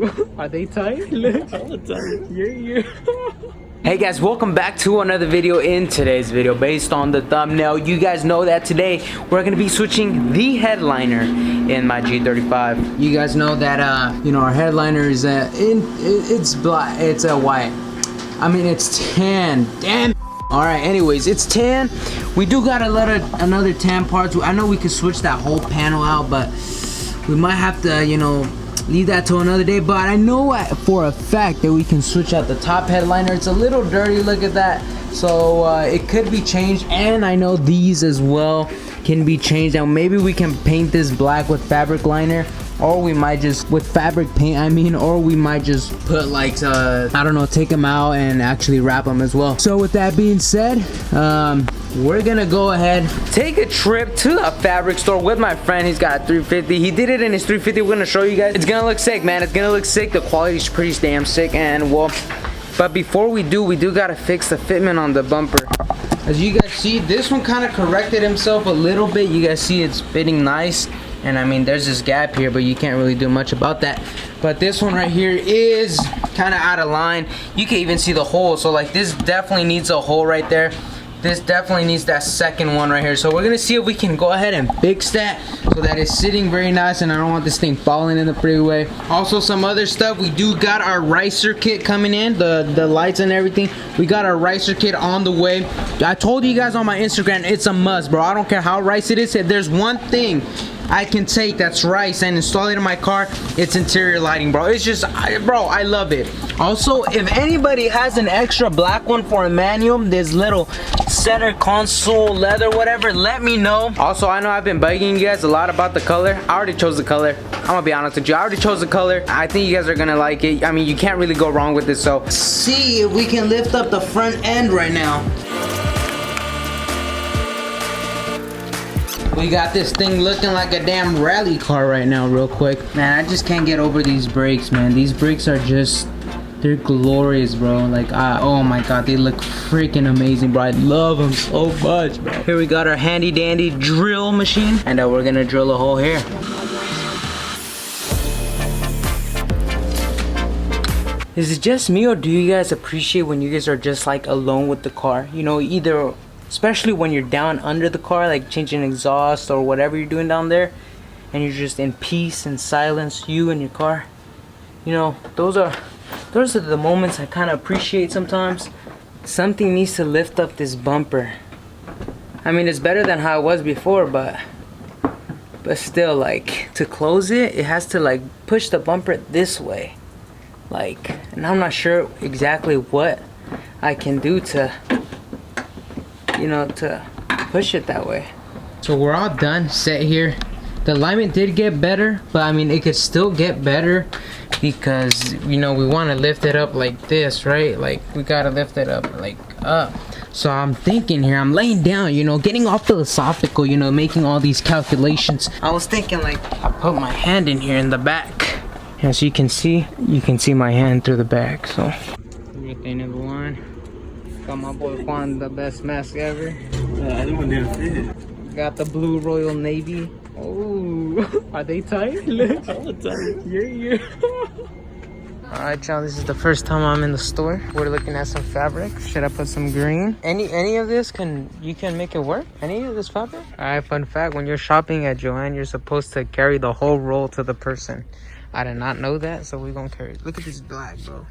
Ooh, are they tight? Look, hella tight. Yeah. Hey guys, welcome back to another video. In today's video, based on the thumbnail, you guys know that today we're gonna be switching the headliner in my G35. You guys know that our headliner is it's black, it's white. I mean it's tan. Damn. Alright, anyways, it's tan. We do got another tan parts. I know we could switch that whole panel out, but we might have to, leave that to another day. But I know for a fact that we can switch out the top headliner. It's a little dirty, look at that. So it could be changed, and I know these as well can be changed. Now maybe we can paint this black with fabric liner, or we might just with fabric paint, or we might just put like I don't know, take them out and actually wrap them as well. So with that being said, we're gonna go ahead, take a trip to a fabric store with my friend. He's got a 350. He did it in his 350. We're gonna show you guys. It's gonna look sick, man. It's gonna look sick. The quality's pretty damn sick. And well, but before we do gotta fix the fitment on the bumper. As you guys see, this one kind of corrected himself a little bit. You guys see it's fitting nice. And I mean, there's this gap here, but you can't really do much about that. But this one right here is kind of out of line. You can even see the hole. So like this definitely needs a hole right there. This definitely needs that second one right here. So we're gonna see if we can go ahead and fix that so that it's sitting very nice and I don't want this thing falling in the freeway. Also some other stuff, we do got our ricer kit coming in, the lights and everything. We got our ricer kit on the way. I told you guys on my Instagram, it's a must, bro. I don't care how rice it is. If there's one thing I can take that's rice and install it in my car, it's interior lighting, bro. It's just, bro, I love it. Also, if anybody has an extra black one for a manual, this little center console leather, whatever, let me know. Also, I know I've been bugging you guys a lot about the color. I already chose the color. I'm gonna be honest with you, I already chose the color. I think you guys are gonna like it. I mean, you can't really go wrong with this. So see if we can lift up the front end right now. We got this thing looking like a damn rally car right now, real quick. Man, I just can't get over these brakes, man. These brakes are just, they're glorious, bro. Like, oh my god, they look freaking amazing, bro. I love them so much, bro. Here we got our handy dandy drill machine, and we're gonna drill a hole here. Is it just me, or do you guys appreciate when you guys are just like alone with the car? Either, especially when you're down under the car, like changing exhaust or whatever you're doing down there, and you're just in peace and silence, you and your car. Those are the moments I kind of appreciate sometimes. Something needs to lift up this bumper. I mean, it's better than how it was before, but still, like, to close it, it has to like push the bumper this way. Like, and I'm not sure exactly what I can do to to push it that way. So we're all done, set here. The alignment did get better, but I mean, it could still get better because we want to lift it up like this, right? Like, we gotta lift it up like up. So I'm thinking here, I'm laying down, getting all philosophical, making all these calculations. I was thinking, like, I put my hand in here in the back. As you can see my hand through the back. So everything in the line. Got my boy Juan, the best mask ever. I don't want to fit. Got the blue Royal Navy. Oh, are they tight? Look, Hella tight. Yeah. Alright, y'all, this is the first time I'm in the store. We're looking at some fabric. Should I put some green? Any of this you can make it work? Any of this fabric? Alright, fun fact, when you're shopping at Joann, you're supposed to carry the whole roll to the person. I did not know that, so we're gonna carry it. Look at this black, bro.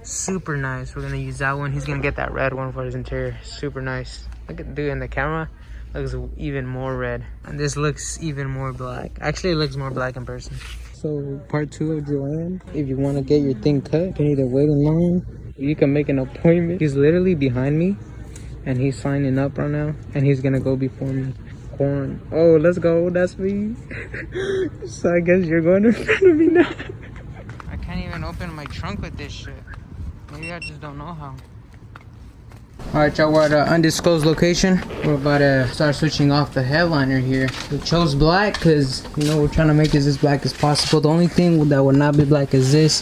Super nice. We're gonna use that one. He's gonna get that red one for his interior. Super nice. Look at the dude in the camera. Looks even more red. And this looks even more black. Actually, it looks more black in person. So part 2 of Joann. If you want to get your thing cut, you can either wait in line or you can make an appointment. He's literally behind me and he's signing up right now, and he's gonna go before me. Corn. Oh, let's go. That's me. So I guess you're going in front of me now. I can't even open my trunk with this shit. Maybe I just don't know how. Alright, y'all, we're at an undisclosed location. We're about to start switching off the headliner here. We chose black because, we're trying to make this as black as possible. The only thing that would not be black is this.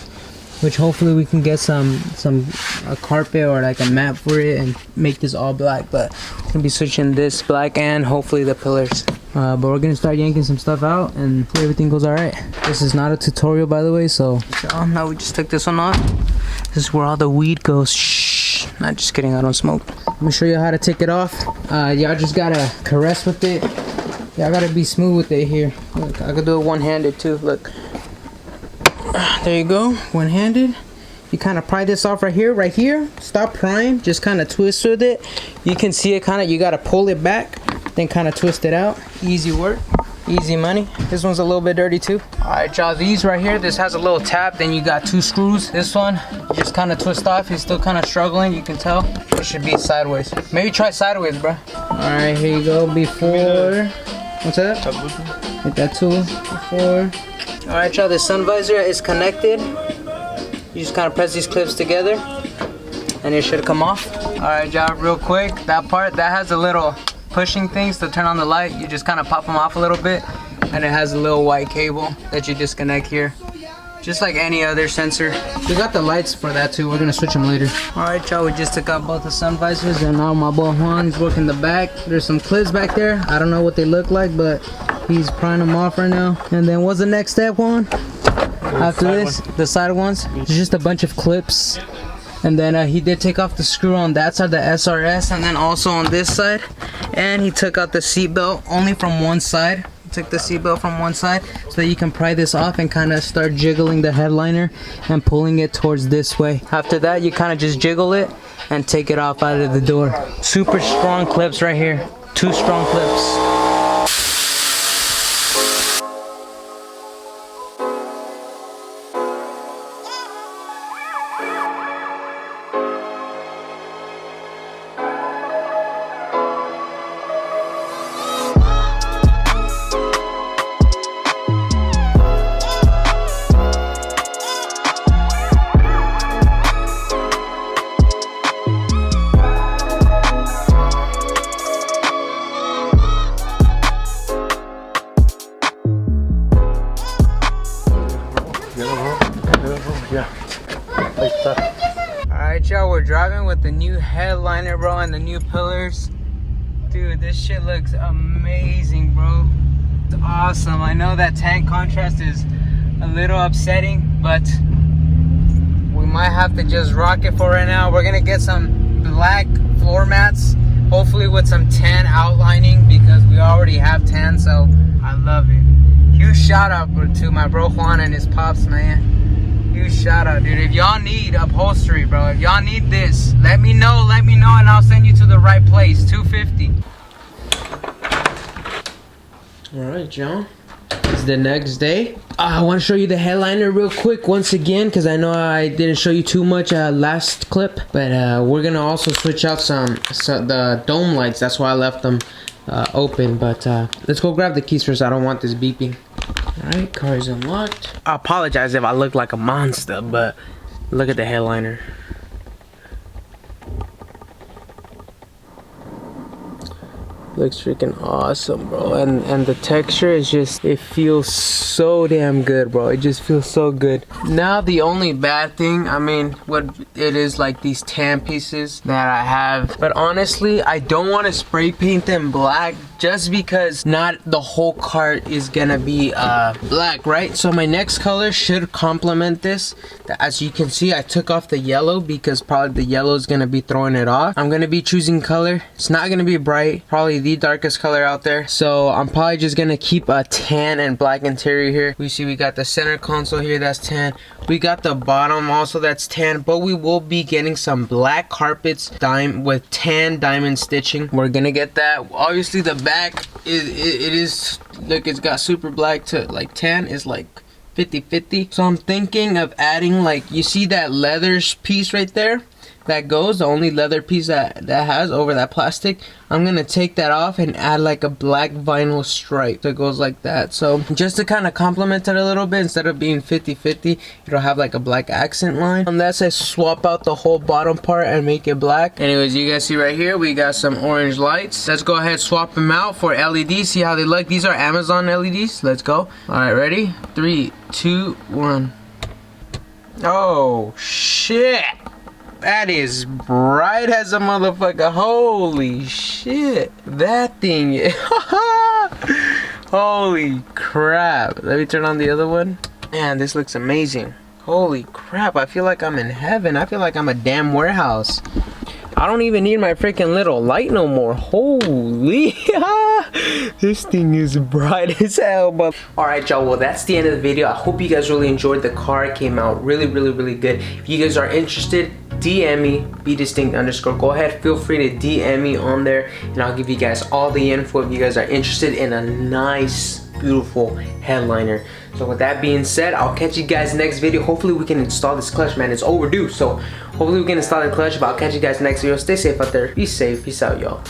which hopefully we can get a carpet or like a mat for it and make this all black. But we're gonna be switching this black and hopefully the pillars. But we're gonna start yanking some stuff out and hopefully everything goes all right. This is not a tutorial, by the way, so now we just took this one off. This is where all the weed goes. Shh, not just kidding, I don't smoke. Let me show you how to take it off. Y'all just gotta caress with it. Y'all gotta be smooth with it here. Look, I could do it one-handed too, look. There you go, one-handed. You kind of pry this off right here. Stop prying, just kind of twist with it. You can see it kind of, you gotta pull it back, then kind of twist it out. Easy work, easy money. This one's a little bit dirty too. All right, y'all, these right here, this has a little tab, then you got 2 screws. This one, just kind of twist off. He's still kind of struggling, you can tell. It should be sideways. Maybe try sideways, bro. All right, here you go, before. What's that? Hit that tool, before. All right, y'all, the sun visor is connected. You just kind of press these clips together and it should come off. All right, y'all, real quick, that part, that has a little pushing things to turn on the light. You just kind of pop them off a little bit and it has a little white cable that you disconnect here. Just like any other sensor. We got the lights for that too. We're gonna switch them later. All right, y'all, we just took out both the sun visors and now my boy Juan's working the back. There's some clips back there. I don't know what they look like, but he's prying them off right now. And then what's the next step, Juan? After this, the side ones, it's just a bunch of clips. And then he did take off the screw on that side, the SRS, and then also on this side. And he took out the seat belt only from one side. Took the seatbelt from one side so that you can pry this off and kind of start jiggling the headliner and pulling it towards this way. After that, you kind of just jiggle it and take it off out of the door. Super strong clips right here. 2 strong clips. Alright, y'all, we're driving with the new headliner, bro, and the new pillars. Dude, this shit looks amazing, bro. It's awesome. I know that tan contrast is a little upsetting, but we might have to just rock it for right now. We're gonna get some black floor mats, hopefully with some tan outlining, because we already have tan, so I love it. Huge shout out to my bro Juan and his pops, man. Huge shout out, dude. If y'all need upholstery, bro, if y'all need this, let me know, and I'll send you to the right place. $250. All right, John. It's the next day. I want to show you the headliner real quick once again, because I know I didn't show you too much last clip, but we're gonna also switch out the dome lights. That's why I left them open. But let's go grab the keys first. I don't want this beeping. Alright, car is unlocked. I apologize if I look like a monster, but look at the headliner. Looks freaking awesome, bro. And the texture is just, it feels so damn good, bro. It just feels so good. Now the only bad thing, I mean, what it is, like these tan pieces that I have, but honestly I don't want to spray paint them black, just because not the whole cart is gonna be black, right? So my next color should complement this. As you can see, I took off the yellow because probably the yellow is gonna be throwing it off. I'm gonna be choosing color. It's not gonna be bright, probably the darkest color out there. So I'm probably just gonna keep a tan and black interior here. We see we got the center console here, that's tan. We got the bottom also, that's tan, but we will be getting some black carpets with tan diamond stitching. We're gonna get that. Obviously the back is look, it's got super black to like tan is like 50-50. So I'm thinking of adding, like, you see that leather piece right there that goes, the only leather piece that has over that plastic, I'm gonna take that off and add like a black vinyl stripe that goes like that. So just to kind of complement it a little bit, instead of being 50-50, it'll have like a black accent line, unless I swap out the whole bottom part and make it black. Anyways, you guys see right here we got some orange lights. Let's go ahead, swap them out for LEDs, see how they look. These are Amazon LEDs. Let's go. All right, ready? 3, 2, 1. Oh shit, that is bright as a motherfucker. Holy shit, that thing. Holy crap. Let me turn on the other one. Man, this looks amazing. Holy crap, I feel like I'm in heaven. I feel like I'm a damn warehouse. I don't even need my freaking little light no more. Holy, this thing is bright as hell. But all right, y'all, well, that's the end of the video. I hope you guys really enjoyed the car. It came out really good. If you guys are interested, DM me, BeDistinct_. Go ahead, feel free to DM me on there, and I'll give you guys all the info if you guys are interested in a nice, beautiful headliner. So with that being said, I'll catch you guys next video. Hopefully we can install this clutch, man. It's overdue. So hopefully we can install the clutch, but I'll catch you guys next video. Stay safe out there. Be safe. Peace out, y'all.